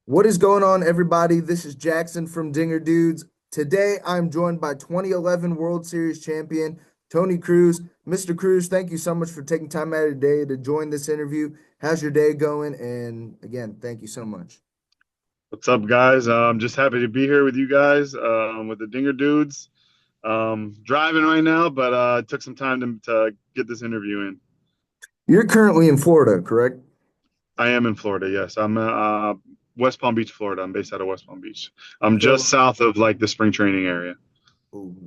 What is going on, everybody? This is Jackson from Dinger Dudes. Today, I'm joined by 2011 World Series champion Tony Cruz. Mr. Cruz, thank you so much for taking time out of your day to join this interview. How's your day going? And again, thank you so much. What's up, guys? I'm just happy to be here with you guys, with the Dinger Dudes. Driving right now, but it took some time to get this interview in. You're currently in Florida, correct? I am in Florida, yes. I'm West Palm Beach, Florida. I'm based out of West Palm Beach. I'm just So, south of like the spring training area.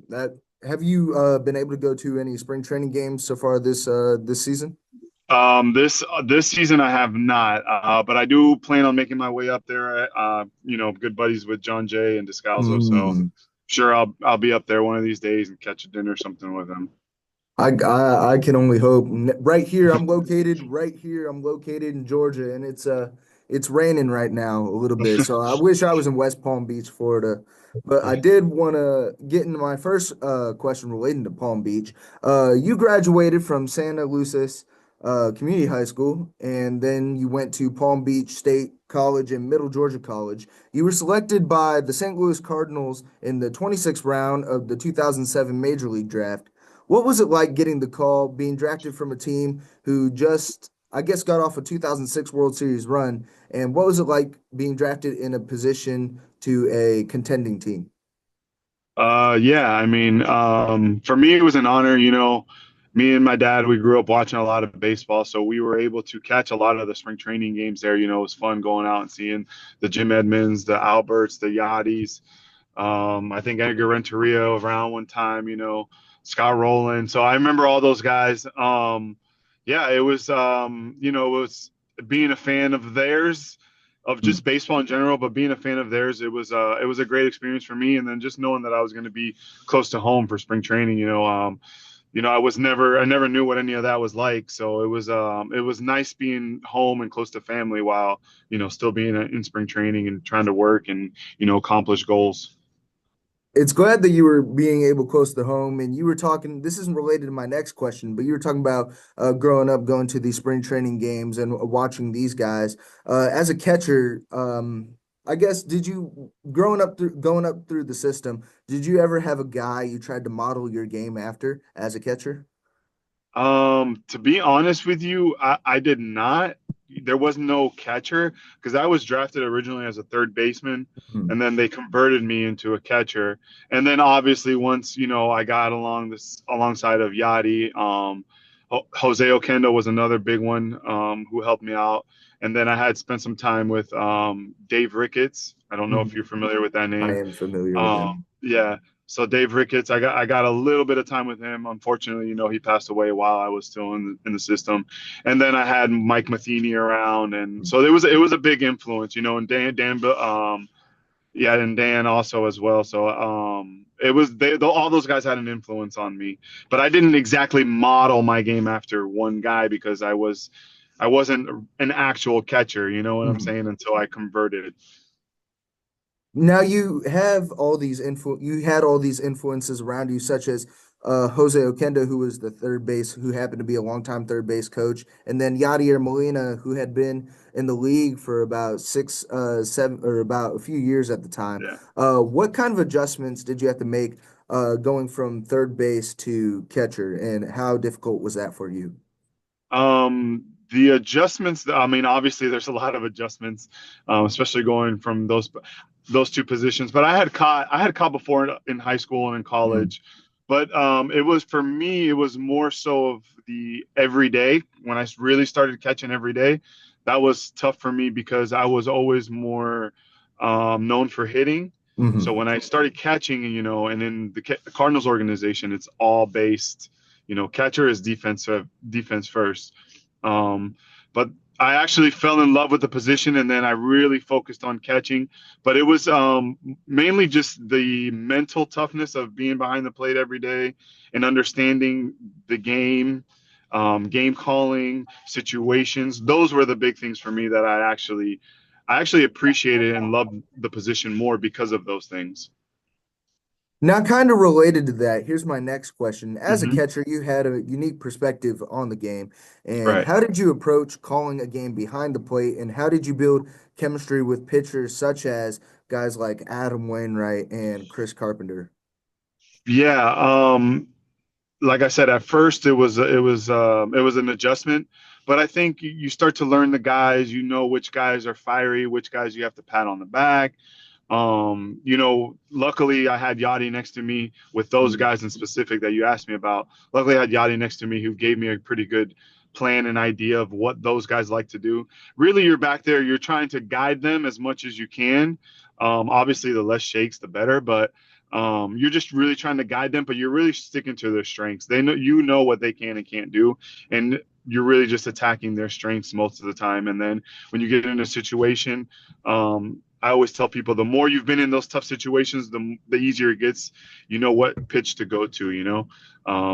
that have you been able to go to any spring training games so far this season? This season I have not, but I do plan on making my way up there. Good buddies with John Jay and Descalzo, so Mm. sure I'll be up there one of these days and catch a dinner or something with them. I can only hope. Right here. I'm located in Georgia, and it's raining right now a little bit. So I wish I was in West Palm Beach, Florida. But I did want to get into my first question relating to Palm Beach. You graduated from Santa Lucis Community High School, and then you went to Palm Beach State College and Middle Georgia College. You were selected by the St. Louis Cardinals in the 26th round of the 2007 Major League Draft. What was it like getting the call, being drafted from a team who just, I guess, got off a 2006 World Series run? And what was it like being drafted in a position to a contending team? Yeah, for me, it was an honor. Me and my dad, we grew up watching a lot of baseball, so we were able to catch a lot of the spring training games there. It was fun going out and seeing the Jim Edmonds, the Alberts, the Yachties. I think Edgar Renteria around one time, Scott Rowland. So I remember all those guys. Yeah, it was being a fan of theirs, of just baseball in general, but being a fan of theirs, it was a great experience for me. And then just knowing that I was going to be close to home for spring training, I never knew what any of that was like. So it was nice being home and close to family while, still being in spring training and trying to work and, accomplish goals. It's glad that you were being able close to home, and you were talking. This isn't related to my next question, but you were talking about growing up, going to these spring training games and watching these guys. As a catcher, I guess did you growing up through going up through the system? Did you ever have a guy you tried to model your game after as a catcher? To be honest with you, I did not. There was no catcher because I was drafted originally as a third baseman, Hmm. and then they converted me into a catcher. And then obviously once I got alongside of Yachty, Jose Oquendo was another big one who helped me out. And then I had spent some time with Dave Ricketts. I don't know if you're familiar with that I name. am familiar with him. Yeah. So Dave Ricketts, I got a little bit of time with him. Unfortunately, he passed away while I was still in the system. And then I had Mike Matheny around, and so it was a big influence, and and Dan also as well. So it was all those guys had an influence on me, but I didn't exactly model my game after one guy because I wasn't an actual catcher. You know what I'm Mhm. saying? Until I converted. Now you had all these influences around you, such as Jose Oquendo, who was the third base, who happened to be a longtime third base coach, and then Yadier Molina, who had been in the league for about six, seven, or about a few years at the time. Yeah. What kind of adjustments did you have to make going from third base to catcher, and how difficult was that for you? The adjustments, I mean, obviously there's a lot of adjustments, especially going from those two positions. But I had caught before in high school and in Mm. college. But it was for me, it was more so of the everyday. When I really started catching every day, that was tough for me because I was always more known for hitting. So Mhm. when I started catching, and in the Cardinals organization, it's all based, catcher is defense first. um, but I actually fell in love with the position, and then I really focused on catching. But it was mainly just the mental toughness of being behind the plate every day and understanding the game, game calling, situations. Those were the big things for me that I actually appreciated and loved the position more because of those things. Now, kind of related to that, here's my next question. As a Hmm. catcher, you had a unique perspective on the game. And Right. how did you approach calling a game behind the plate? And how did you build chemistry with pitchers such as guys like Adam Wainwright and Chris Carpenter? Yeah. Like I said, at first it was an adjustment, but I think you start to learn the guys. You know which guys are fiery, which guys you have to pat on the back. Luckily I had Yachty next to me with those Mm. guys in specific that you asked me about. Luckily I had Yachty next to me who gave me a pretty good plan and idea of what those guys like to do. Really, you're back there, you're trying to guide them as much as you can. Obviously, the less shakes, the better, but you're just really trying to guide them, but you're really sticking to their strengths. They know what they can and can't do, and you're really just attacking their strengths most of the time. And then when you get in a situation, I always tell people the more you've been in those tough situations, the easier it gets. You know what pitch to go to.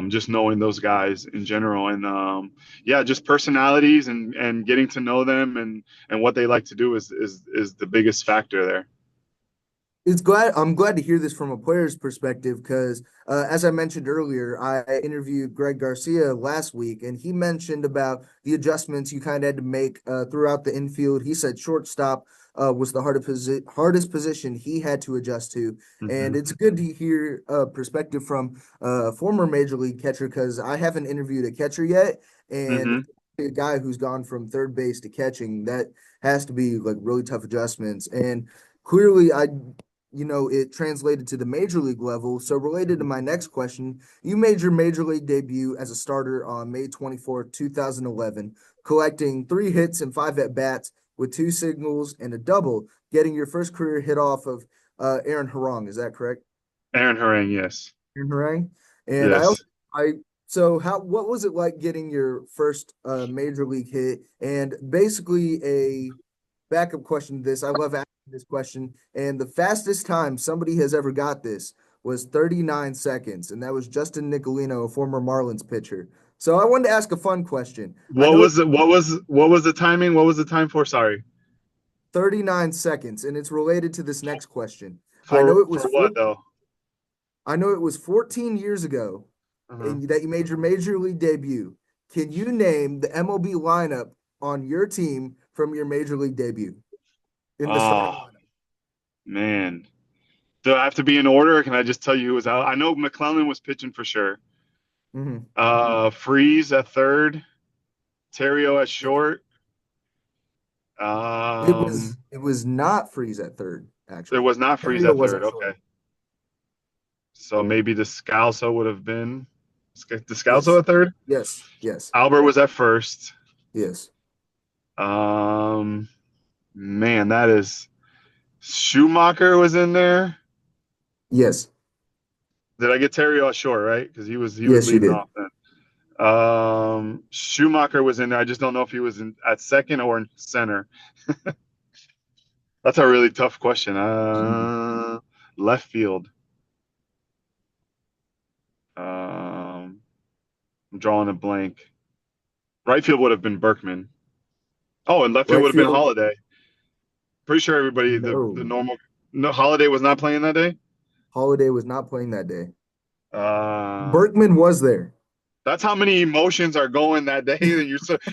Just knowing those guys in general, and yeah, just personalities and getting to know them and what they like to do is the biggest factor there. I'm glad to hear this from a player's perspective because, as I mentioned earlier, I interviewed Greg Garcia last week, and he mentioned about the adjustments you kind of had to make throughout the infield. He said shortstop was the hardest position he had to adjust to, and Hmm. it's good to hear perspective from a former major league catcher because I haven't interviewed a catcher yet, and Hmm. a guy who's gone from third base to catching, that has to be like really tough adjustments. And clearly, it translated to the major league level. So, related to my next question, you made your major league debut as a starter on May 24th, 2011, collecting 3 hits and 5 at bats with 2 singles and a double, getting your first career hit off of Aaron Harang. Is that correct? Aaron Harang, yes. Aaron Harang. And Yes. I, so what was it like getting your first major league hit? And basically, a backup question to this. I love asking this question. And the fastest time somebody has ever got this was 39 seconds. And that was Justin Nicolino, a former Marlins pitcher. So I wanted to ask a fun question. I What know it's was it? What was the timing? What was the time for? Sorry. 39 seconds, and it's related to this For next question. for what though? I know it was 14 years ago Uh-huh. and that you made your major league debut. Can you name the MLB lineup on your team from your major league debut in the starting Oh lineup? man. Do I have to be in order, or can I just tell you who was out? I know McClellan was pitching for sure. Mhm. Freeze at third, Terrio at short. It was not Freeze at third, It actually. was not Freeze Ariel at was third. at short. Okay. So maybe Descalso would have been Descalso Yes. at third. Yes. Yes. Albert was at first. Yes. Um, Man, that is Schumacher was in there. Yes. Did I get Terrio at short, right? Because he was Yes, you leading did. off then. Schumacher was in there. I just don't know if he was in at second or in center. That's a really tough question. Mhm. Left field. Um, I'm drawing a blank. Right field would have been Berkman. Oh, and left field Right would have been field? Holiday. Pretty sure everybody the No. normal no Holiday was not playing that day. Holiday was not playing that day. Uh, Berkman was there. that's how many emotions are going that day that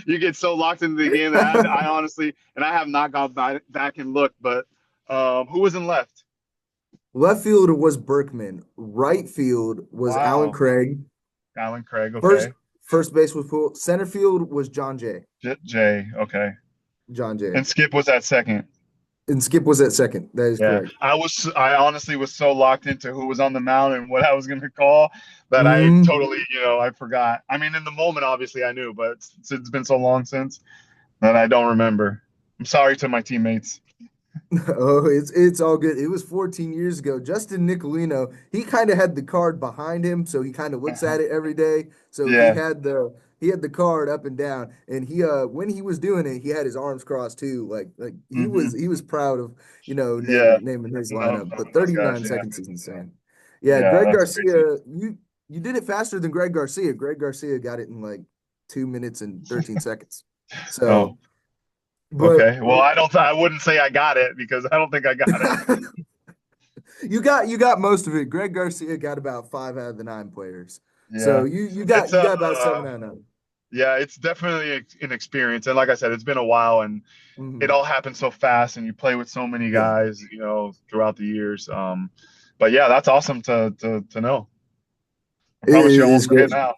you get so locked into the game that I honestly and I have not gone back and looked, but who was in left? Left field was Berkman. Right field was Alan Wow, Craig. Alan Craig. First Okay, first base was Poole. Center field was John Jay. Jay. Okay, John Jay. and Skip was at second. And Skip was at second. That is Yeah, correct. I honestly was so locked into who was on the mound and what I was going to call that I Hmm. totally, I forgot. I mean, in the moment, obviously I knew, but it's been so long since that I don't remember. I'm sorry to my teammates. Oh, it's all good. It was 14 years ago. Justin Nicolino, he kind of had the card behind him, so he kind of looks Uh-huh. at it every day. So Yeah. he had the card up and down, and he when he was doing it, he had his arms crossed too. Like he was Hmm. he was proud of Yeah. naming his No, lineup. But those guys. 39 Yeah. seconds is insane. Yeah, Yeah. Greg That's crazy. Garcia, you did it faster than Greg Garcia. Greg Garcia got it in like 2 minutes and 13 seconds. Oh, So, but okay. Well, I wouldn't say I got it because I don't think I got it. You got most of it. Greg Garcia got about 5 out of the 9 players. So Yeah. you It's got you got about 7 out of 9. yeah, it's definitely an experience. And like I said, it's been a while and it Hmm. all happens so fast and you play with so many Yeah, guys, throughout the years. But yeah, that's awesome to know. I promise you I won't it's forget great. now.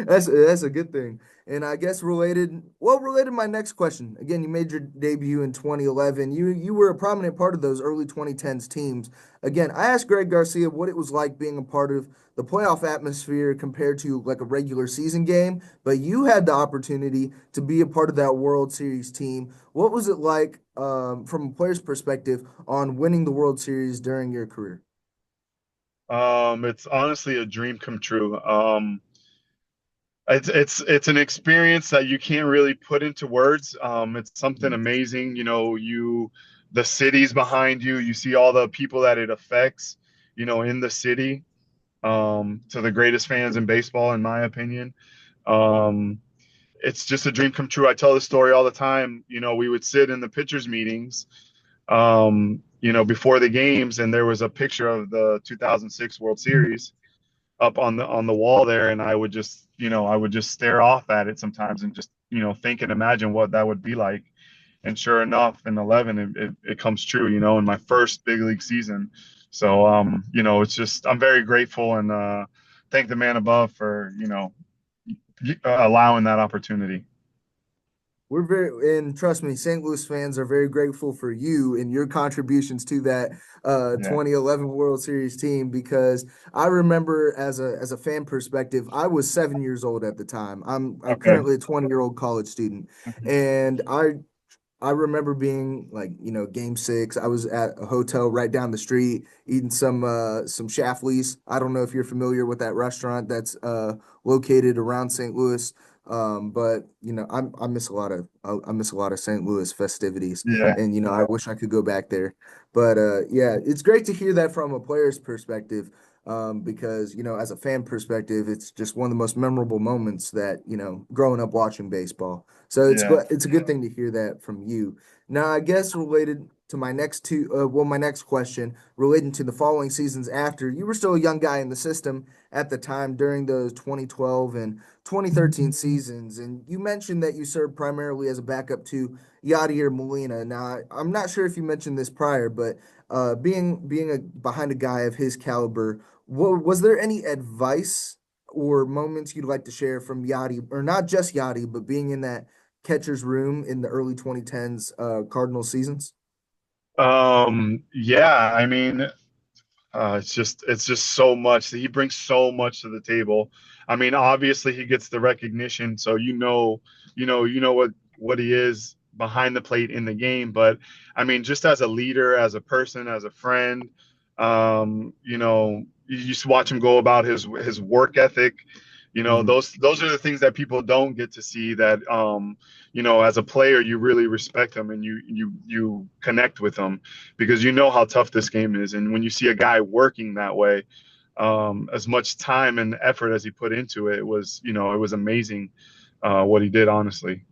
That's a good thing. And I guess related to my next question. Again, you made your debut in 2011. You were a prominent part of those early 2010s teams. Again, I asked Greg Garcia what it was like being a part of the playoff atmosphere compared to like a regular season game, but you had the opportunity to be a part of that World Series team. What was it like from a player's perspective on winning the World Series during your career? It's honestly a dream come true. It's an experience that you can't really put into words. It's something amazing. The city's behind you. You see all the people that it affects, in the city. To the greatest fans in baseball, in my opinion. Um, it's just a dream come true. I tell this story all the time. We would sit in the pitchers meetings, before the games, and there was a picture of the 2006 World Series up on the wall there, and I would just stare off at it sometimes and just think and imagine what that would be like. And sure enough, in 11, it comes true. In my first big league season. So it's just I'm very grateful and thank the man above for allowing that opportunity. We're very, and trust me, St. Louis fans are very grateful for you and your contributions to that Yeah. 2011 World Series team because I remember as a fan perspective, I was 7 years old at the time. I'm Okay. currently a 20-year-old college student, and I remember being like, game 6. I was at a hotel right down the street eating some Shafleys. I don't know if you're familiar with that restaurant that's located around St. Louis. But I miss I miss a lot of St. Louis festivities, Yeah. and I wish I could go back there. But yeah, it's great to hear that from a player's perspective. Because as a fan perspective, it's just one of the most memorable moments that growing up watching baseball. So Yeah. it's a good thing to hear that from you. Now, I guess related to my my next question, relating to the following seasons after, you were still a young guy in the system at the time during those 2012 and 2013 seasons, and you mentioned that you served primarily as a backup to Yadier Molina. Now, I'm not sure if you mentioned this prior, but being behind a guy of his caliber, was there any advice or moments you'd like to share from Yachty, or not just Yachty, but being in that catcher's room in the early 2010s Cardinals seasons? Yeah, I mean, it's just so much. He brings so much to the table. I mean, obviously he gets the recognition, so what he is behind the plate in the game. But I mean, just as a leader, as a person, as a friend, you just watch him go about his work ethic. Hmm. Those are the things that people don't get to see. That as a player, you really respect him and you connect with him because you know how tough this game is. And when you see a guy working that way, as much time and effort as he put into it, it was amazing what he did, honestly.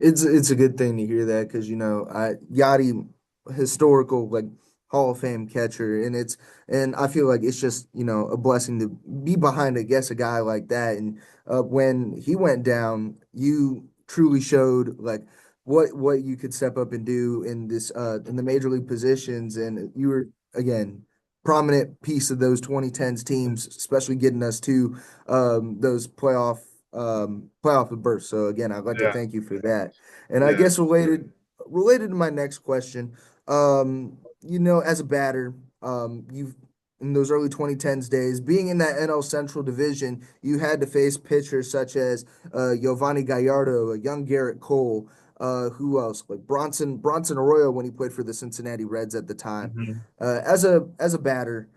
It's a good thing to hear that because I Yachty historical like Hall of Fame catcher, and I feel like it's just a blessing to be behind I guess a guy like that. And when he went down, you truly showed like what you could step up and do in this in the major league positions, and you were again prominent piece of those 2010s teams, especially getting us to those playoff berths. So again, I'd like to Yeah, thank you for that. And I yeah. guess related to my next question, as a batter, you've in those early 2010s days, being in that NL Central division, you had to face pitchers such as Giovanni Gallardo, a young Garrett Cole, who else? Like Bronson Arroyo when he played for the Cincinnati Reds at the time. hmm As a batter,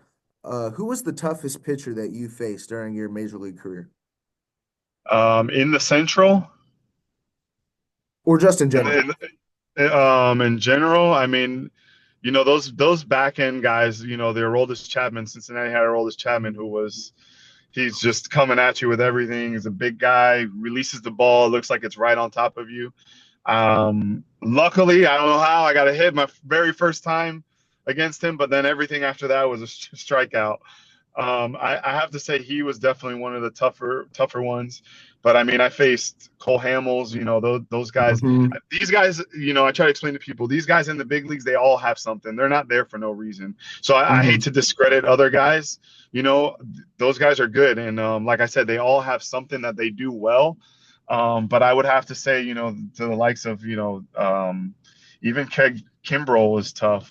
who was the toughest pitcher that you faced during your major league career, In the Central, or just in and general? in general, I mean, those back end guys, their oldest Chapman, Cincinnati had our oldest Chapman, he's just coming at you with everything. He's a big guy, releases the ball, looks like it's right on top of you. Luckily, I don't know how I got a hit my very first time. against him, but then everything after that was a strikeout. I have to say he was definitely one of the tougher ones. But I mean, I faced Cole Hamels, those guys. Hmm. These guys, I try to explain to people, these guys in the big leagues, they all have something. They're not there for no reason. So I hate Hmm. to discredit other guys. Those guys are good, and like I said, they all have something that they do well. But I would have to say, to the likes of, even Keg Kimbrel was tough.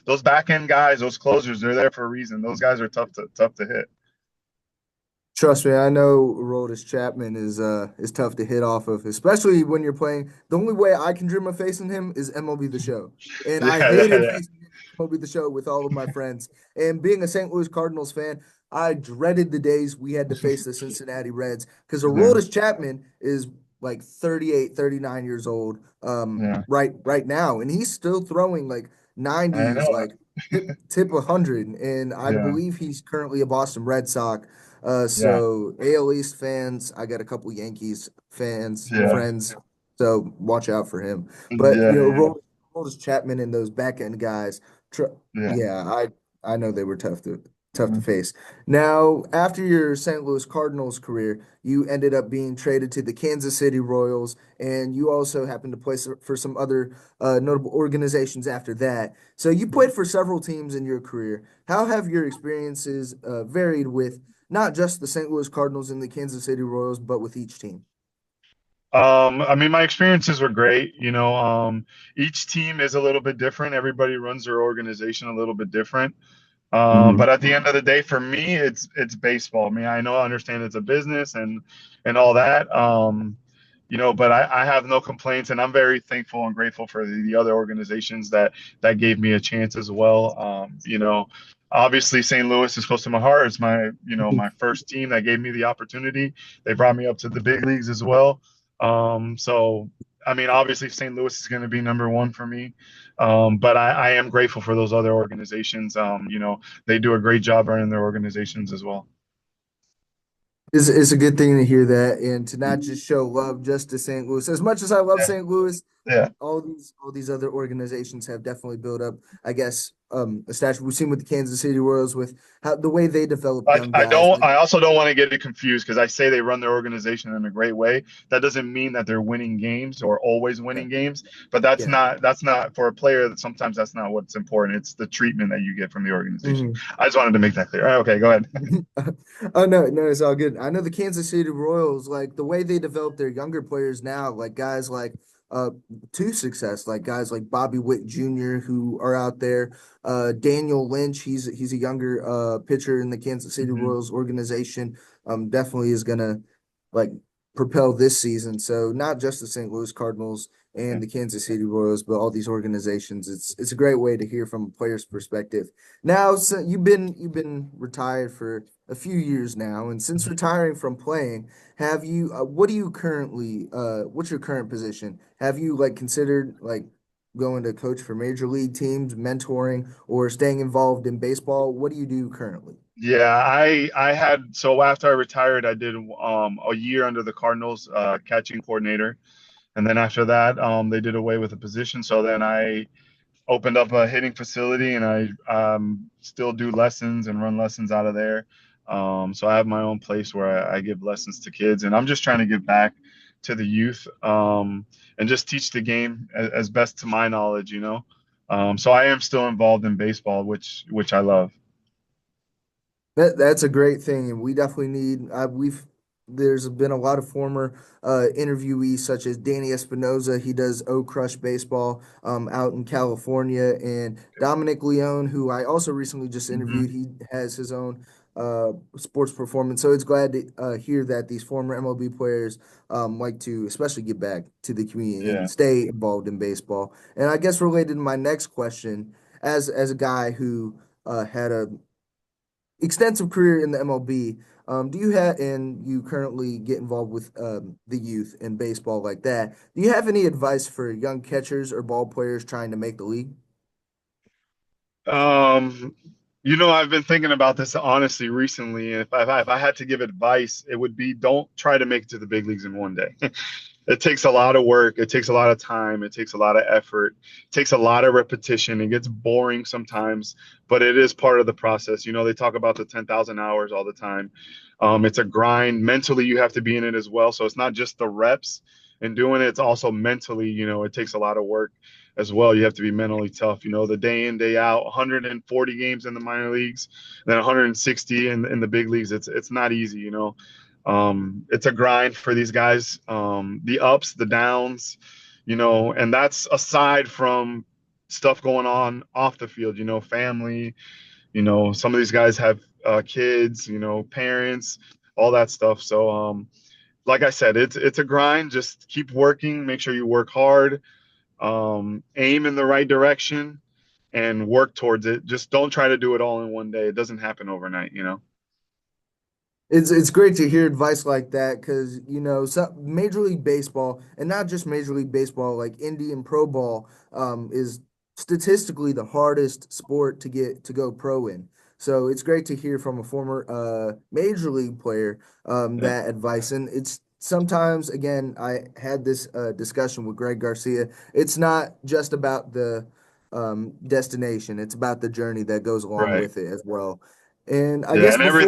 Those back end guys, those closers, they're there for a reason. Those guys are tough to hit. Trust me, I know Aroldis Chapman is tough to hit off of, especially when you're playing. The only way I can dream of facing him is MLB The Show, and Yeah, I yeah, hated yeah, facing him in MLB The Show with all of my friends. And being a St. Louis Cardinals fan, I dreaded the days we had to face the Cincinnati Reds because yeah, Aroldis Chapman is like 38, 39 years old yeah. right now, and he's still throwing like I 90s, know. like tip 100, and I Yeah, believe he's currently a Boston Red Sox. yeah, So AL East fans, I got a couple Yankees fans, yeah, friends, so watch out for him. But yeah, yeah, Roldis Chapman and those back end guys, tr yeah. yeah, I know they were tough to face. Now, after your St. Louis Cardinals career, you ended up being traded to the Kansas City Royals, and you also happened to play for some other notable organizations after that. So you played for several teams in your career. How have your experiences varied with not just the St. Louis Cardinals and the Kansas City Royals, but with each team? I mean, my experiences were great. Each team is a little bit different. Everybody runs their organization a little bit different. But Hmm. at the end of the day, for me, it's baseball. I mean, I understand it's a business and all that. But I have no complaints, and I'm very thankful and grateful for the other organizations that gave me a chance as well. Obviously St. Louis is close to my heart. It's my first team that gave me the opportunity. They brought me up to the big leagues as well. So I mean, obviously St. Louis is going to be number one for me. But I am grateful for those other organizations. They do a great job running their organizations as well. It's a good thing to hear that and to not just show love just to St. Louis. As much as I love Yeah, St. Louis, yeah. all these other organizations have definitely built up, I guess, a stature. We've seen with the Kansas City Royals with how the way they develop I, young I guys. don't. Like, I also don't want to get it confused because I say they run their organization in a great way. That doesn't mean that they're winning games or always yeah, winning games. But that's not for a player. That sometimes that's not what's important. It's the treatment that you get from the organization. yeah. I just wanted to make that clear. All right, okay, go ahead. Oh no, no, it's all good. I know the Kansas City Royals, like the way they develop their younger players now, like guys like uh to success, like guys like Bobby Witt Jr. who are out there. Daniel Lynch, he's a younger pitcher in the Kansas City Hmm. Royals organization. Definitely is gonna like propel this season. So not just the St. Louis Cardinals Yeah. and the Kansas City Royals, but all these organizations. It's a great way to hear from a player's perspective. Now, so you've been retired for a few years now, and since retiring from playing, have you what do you currently what's your current position? Have you like considered like going to coach for major league teams, mentoring, or staying involved in baseball? What do you do currently? Yeah, I had so after I retired, I did a year under the Cardinals, catching coordinator, and then after that, they did away with the position. So then I opened up a hitting facility, and I still do lessons and run lessons out of there. So I have my own place where I give lessons to kids, and I'm just trying to give back to the youth, and just teach the game as best to my knowledge. So I am still involved in baseball, which I love. That's a great thing, and we definitely need. We've there's been a lot of former interviewees such as Danny Espinoza. He does O Crush Baseball out in California, and Dominic Leone, who I also recently just Hmm. interviewed. He has his own sports performance. So it's glad to hear that these former MLB players like to especially give back to the community and Yeah. stay involved in baseball. And I guess related to my next question, as a guy who had a extensive career in the MLB. Do you have, and you currently get involved with the youth in baseball like that? Do you have any advice for young catchers or ball players trying to make the league? Um, I've been thinking about this honestly recently. If I had to give advice, it would be don't try to make it to the big leagues in one day. it takes a lot of work. It takes a lot of time. It takes a lot of effort. It takes a lot of repetition. It gets boring sometimes, but it is part of the process. You know, they talk about the 10,000 hours all the time. It's a grind. Mentally, you have to be in it as well. So it's not just the reps and doing it. It's also mentally, you know, it takes a lot of work as well. You have to be mentally tough. You know, the day in, day out, 140 games in the minor leagues, then 160 in the big leagues. It's not easy, you know. It's a grind for these guys. The ups, the downs, you know, and that's aside from stuff going on off the field, you know, family, you know, some of these guys have kids, you know, parents, all that stuff. So, like I said, it's a grind. Just keep working. Make sure you work hard. Aim in the right direction and work towards it. Just don't try to do it all in one day. It doesn't happen overnight, you know. It's great to hear advice like that because Major League Baseball and not just Major League Baseball, like Indy and Pro Ball, is statistically the hardest sport to get to go pro in. So it's great to hear from a former Major League player Yeah. that advice. And it's sometimes, again, I had this discussion with Greg Garcia. It's not just about the destination; it's about the journey that goes along Right. with it as well. And I Yeah, guess and before.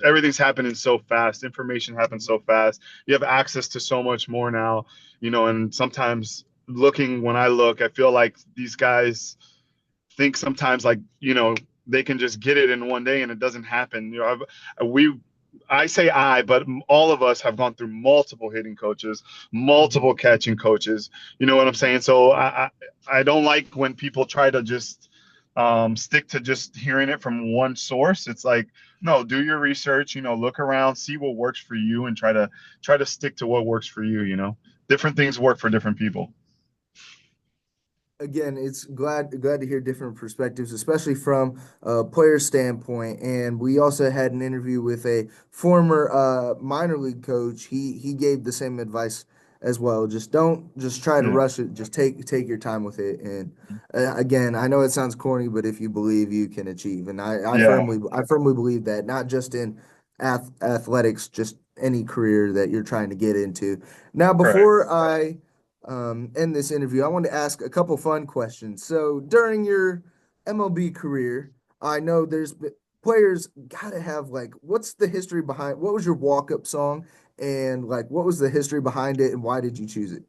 everything's happening so fast. Information happens so fast. You have access to so much more now, you know, and sometimes when I look, I feel like these guys think sometimes like, you know, they can just get it in one day and it doesn't happen. You know, I say but all of us have gone through multiple hitting coaches, multiple catching coaches. You know what I'm saying? So I don't like when people try to just stick to just hearing it from one source. It's like, no, do your research. You know, look around, see what works for you, and try to stick to what works for you. You know, different things work for different people. Again, it's glad to hear different perspectives, especially from a player standpoint. And we also had an interview with a former minor league coach. He gave the same advice as well. Just don't just try to Yeah. rush it. Just take your time with it. And again, I know it sounds corny, but if you believe, you can achieve. And Yeah. I firmly believe that, not just in athletics, just any career that you're trying to get into. Now, Correct. before I end this interview, I want to ask a couple fun questions. So during your MLB career, I know players got to have like, what's the history behind, what was your walk-up song and like, what was the history behind it and why did you choose it?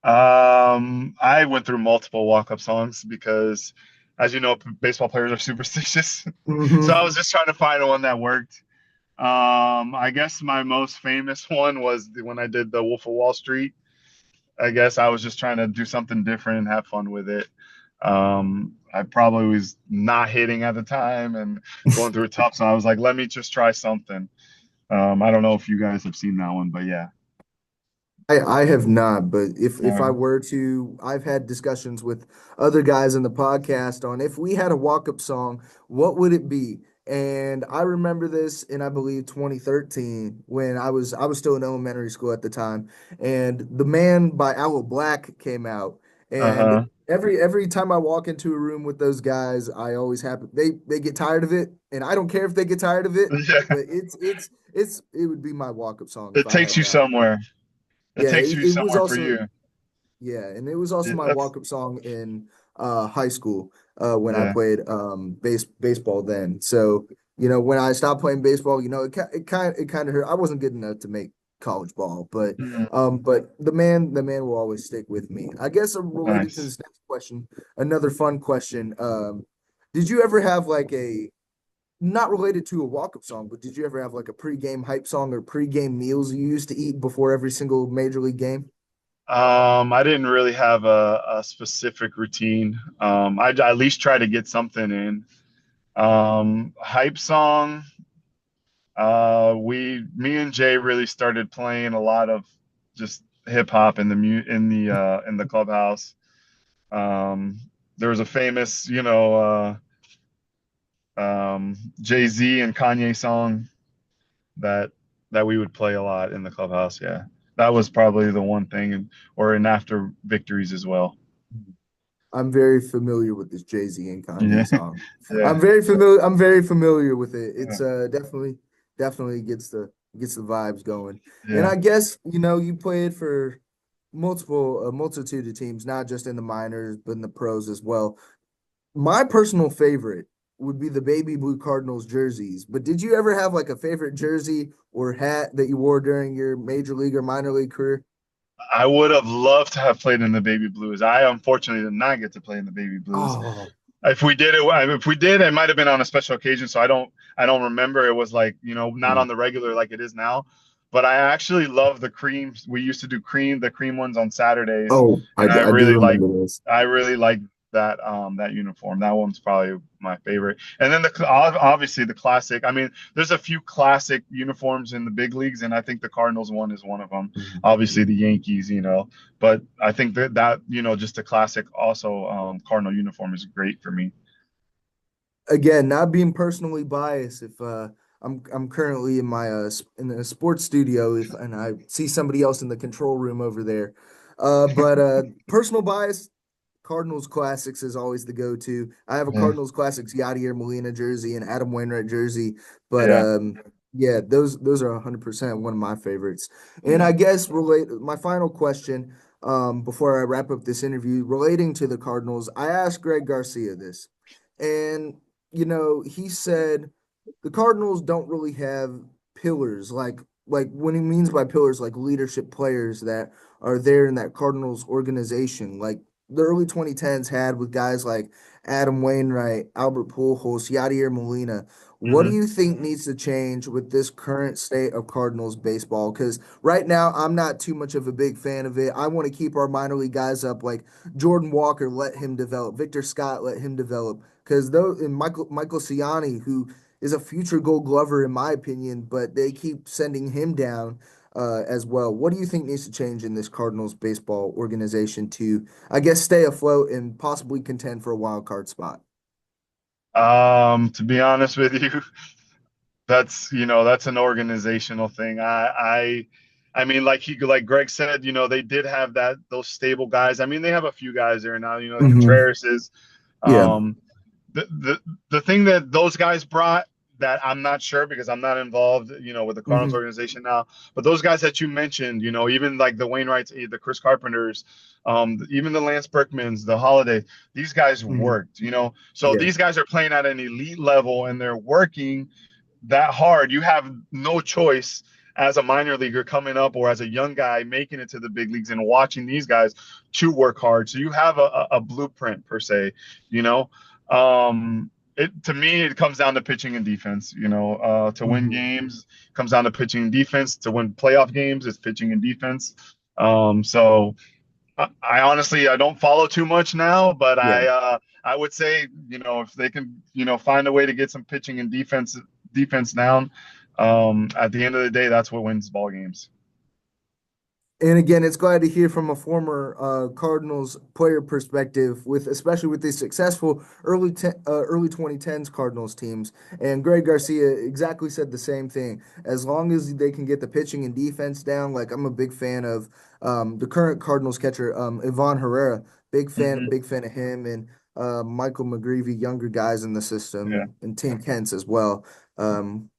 I went through multiple walk-up songs because, as you know, baseball players are superstitious. So I Hmm. was just trying to find one that worked. I guess my most famous one was when I did the Wolf of Wall Street. I guess I was just trying to do something different and have fun with it. I probably was not hitting at the time and going through a tough, so I was like, let me just try something. I don't know if you guys have seen that one, but yeah. I have not, but if I Uh, were to, I've had discussions with other guys in the podcast on if we had a walk-up song, what would it be? And I remember this in I believe 2013 when I was still in elementary school at the time, and The Man by Owl Black came out. And uh-huh. every time I walk into a room with those guys, I always have they get tired of it, and I don't care if they get tired of it, Yeah. but it would be my walk-up song if It I takes had you somewhere. It yeah, takes you it was somewhere for also you. yeah, and it was also my That's walk-up song in high school when I yeah. played baseball then. So, when I stopped playing baseball, it kind of hurt. I wasn't good enough to make college ball, but Mhm. the man will always stick with me. I guess related to Nice. this next question, another fun question. Did you ever have like not related to a walk-up song, but did you ever have like a pregame hype song or pregame meals you used to eat before every single major league game? I didn't really have a specific routine. I at least try to get something in. Hype song. Me and Jay really started playing a lot of just hip hop in the clubhouse. Um, there was a famous, Jay-Z and Kanye song that we would play a lot in the clubhouse. Yeah, that was probably the one thing, or in after victories as well. I'm very familiar with this Jay-Z and Kanye Yeah, song. yeah, I'm very familiar with it. It's definitely gets the gets the vibes going. And Yeah. I guess, you played for a multitude of teams, not just in the minors, but in the pros as well. My personal favorite would be the baby blue Cardinals jerseys. But did you ever have like a favorite jersey or hat that you wore during your major league or minor league career? I would have loved to have played in the baby blues. I unfortunately did not get to play in the baby blues. Oh, If we did, it might have been on a special occasion. So I don't remember. It was like, not mm. on the regular like it is now. But I actually love the cream. We used to do the cream ones on Saturdays, Oh, and I do remember this. I really like that uniform. That one's probably my favorite. And then obviously the classic. I mean, there's a few classic uniforms in the big leagues, and I think the Cardinals one is one of them. Mhm. Obviously the Yankees, but I think that just a classic also Cardinal uniform is great for me. Again, not being personally biased, if I'm currently in my in a sports studio, if and I see somebody else in the control room over there. But personal bias, Cardinals Classics is always the go-to. I have a Yeah, Cardinals Classics Yadier Molina jersey and Adam Wainwright jersey, but yeah, yeah, those are 100% one of my favorites. And yeah. I guess relate my final question before I wrap up this interview relating to the Cardinals, I asked Greg Garcia this, and he said the Cardinals don't really have pillars like when he means by pillars like leadership players that are there in that Cardinals organization. Like the early 2010s had with guys like Adam Wainwright, Albert Pujols, Yadier Molina. What do Hmm. you think needs to change with this current state of Cardinals baseball? Because right now, I'm not too much of a big fan of it. I want to keep our minor league guys up, like Jordan Walker, let him develop. Victor Scott, let him develop. Because though, and Michael Ciani, who is a future Gold Glover in my opinion, but they keep sending him down as well. What do you think needs to change in this Cardinals baseball organization to, I guess, stay afloat and possibly contend for a wild card spot? To be honest with you, that's an organizational thing. I mean, like Greg said, they did have those stable guys. I mean, they have a few guys there now. Hmm. Contreras is. Yeah. Um, the the thing that those guys brought that I'm not sure because I'm not involved, with the Cardinals Hmm. organization now. But those guys that you mentioned, even like the Wainwrights, the Chris Carpenters, even the Lance Berkmans, the Holiday, these guys Hmm. worked. So Yeah. these guys are playing at an elite level and they're working that hard. You have no choice as a minor leaguer coming up or as a young guy making it to the big leagues and watching these guys to work hard. So you have a blueprint per se, you know. To me it comes down to pitching and defense. To win Hmm. games comes down to pitching and defense. To win playoff games, it's pitching and defense. So I honestly I don't follow too much now, but Yeah. I would say if they can find a way to get some pitching and defense down, at the end of the day, that's what wins ball games. And again, it's glad to hear from a former Cardinals player perspective, with especially with these successful early 2010s Cardinals teams. And Greg Garcia exactly said the same thing. As long as they can get the pitching and defense down, like I'm a big fan of the current Cardinals catcher, Ivan Herrera. Hmm. Big fan of him and Michael McGreevy, younger guys in the system, Yeah, and Tim Kent's as well.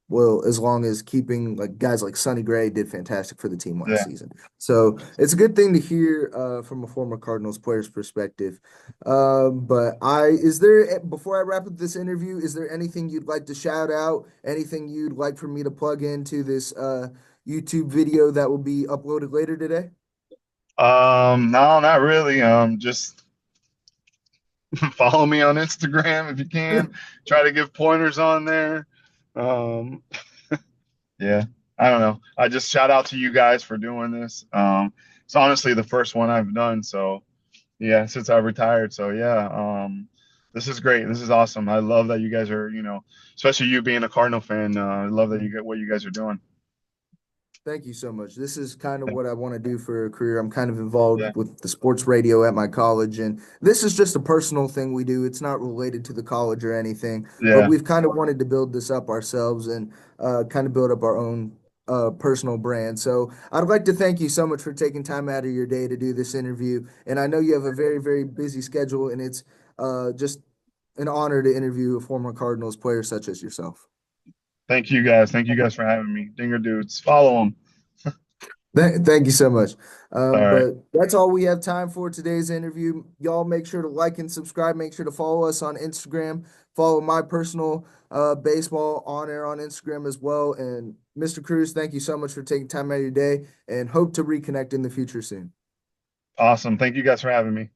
Well, as long as keeping like guys like Sonny Gray did fantastic for the team last yeah. season. So it's a good thing to hear from a former Cardinals player's perspective. But is there, before I wrap up this interview, is there anything you'd like to shout out? Anything you'd like for me to plug into this YouTube video that will be uploaded later today? No, not really. Just follow me on Instagram if you can. Try to give pointers on there. Um, yeah, I don't know. I just shout out to you guys for doing this. It's honestly the first one I've done. So yeah, since I retired. So yeah, this is great. This is awesome. I love that you guys are, especially you being a Cardinal fan. I love that you get what you guys are doing. Thank you so much. This is kind of what I want to do for a career. I'm kind of Yeah, involved with the sports radio at my college, and this is just a personal thing we do. It's not related to the college or anything, but yeah, we've kind of wanted to build this up ourselves and kind of build up our own personal brand. So I'd like to thank you so much for taking time out of your day to do this interview. And I know you have a very, very busy schedule, and it's just an honor to interview a former Cardinals player such as yourself. Thank you guys. Thank you guys for having me. Dinger dudes. Follow them. Thank you so much. All right. But that's all we have time for today's interview. Y'all make sure to like and subscribe. Make sure to follow us on Instagram. Follow my personal baseball on air on Instagram as well. And Mr. Cruz, thank you so much for taking time out of your day and hope to reconnect in the future soon. Awesome. Thank you guys for having me.